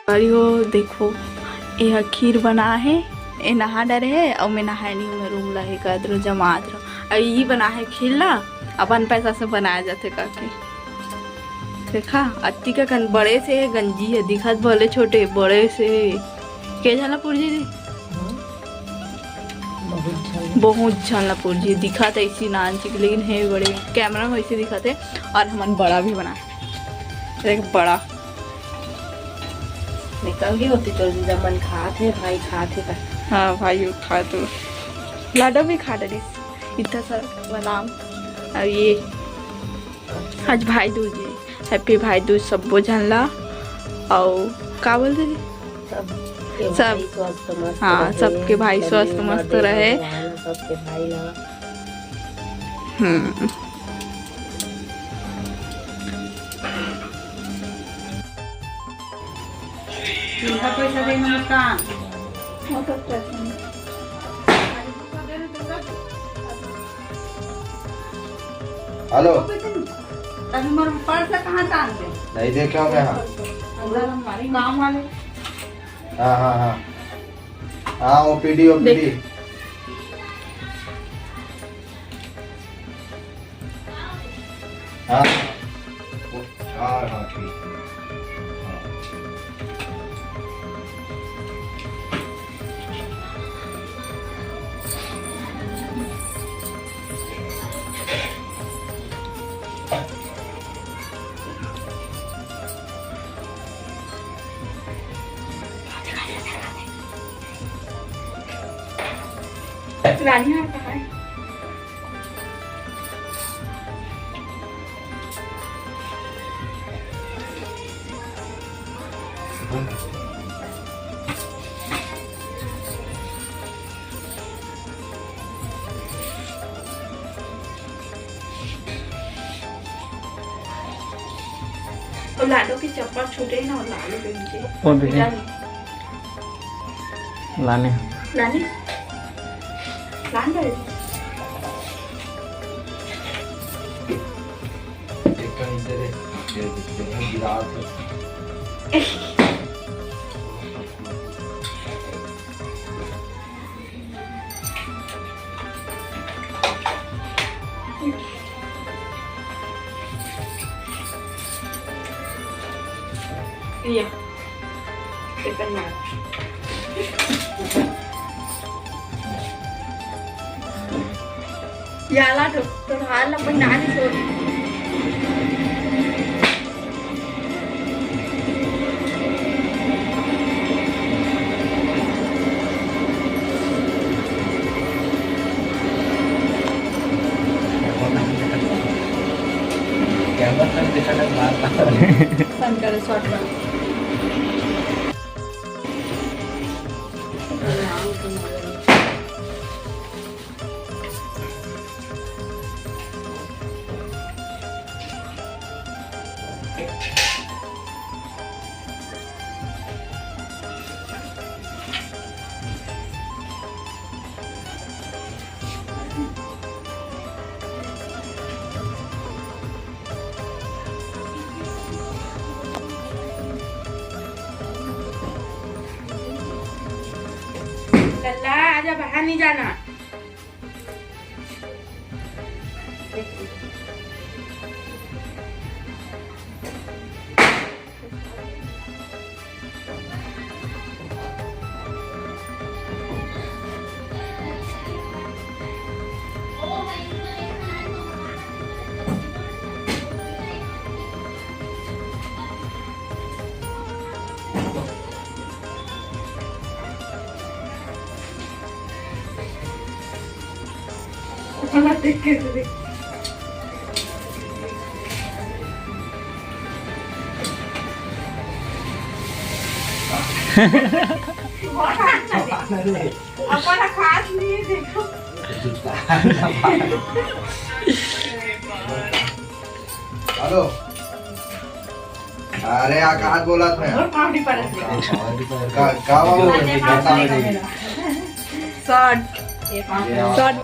हो देखो ये खीर बना है, ये नहा डरे है और मैं नहाए नहीं हूँ, रूम ला कदर जमात रहो। और ये बना है खीर ला अपन पैसा से बनाया जाते करके देखा। अत्ती का बड़े से गंजी है दिखत, भले छोटे बड़े से के झालापुर जी दी बहुत झालापुर जी दिखा था ऐसी नान चिक, लेकिन है बड़े कैमरा में ऐसे दिखाते। और हमन बड़ा भी बना एक बड़ा निकल गई होती तो जमन खाते भाई खाते का। हाँ भाई खा तो लाडो भी खा डरी इतना सारा बादाम। और ये आज भाई दूज है, हैप्पी भाई दूज सबको जानला। और का बोलते सब स्वस्थ मस्त, हाँ सबके भाई स्वस्थ मस्त रहे। सबके भाई ला पैसा देना मकान हेलो पर्स कहाँ टांग दे नहीं देखा मैं। हाँ हमारे काम वाले हाँ हाँ हाँ हाँ ओपीडी ओपीडी हाँ हाँ हाँ ठीक रानी हार कहाँ है? और लाडो की चप्पल छूटे ना, और लाडो के नीचे कौन सी लाने लानी लान गए एक कहीं से रे गिरा ये चिकन मार याला तो हाल अपन नानी सोच कैमरा दिखाना मारता बंद कर शॉट में लल्ला आजा, बाहर नहीं जाना। देख के अपना खास नहीं देखो। हेलो अरे आकाश बोला था और पार्टी पर का शॉट शॉट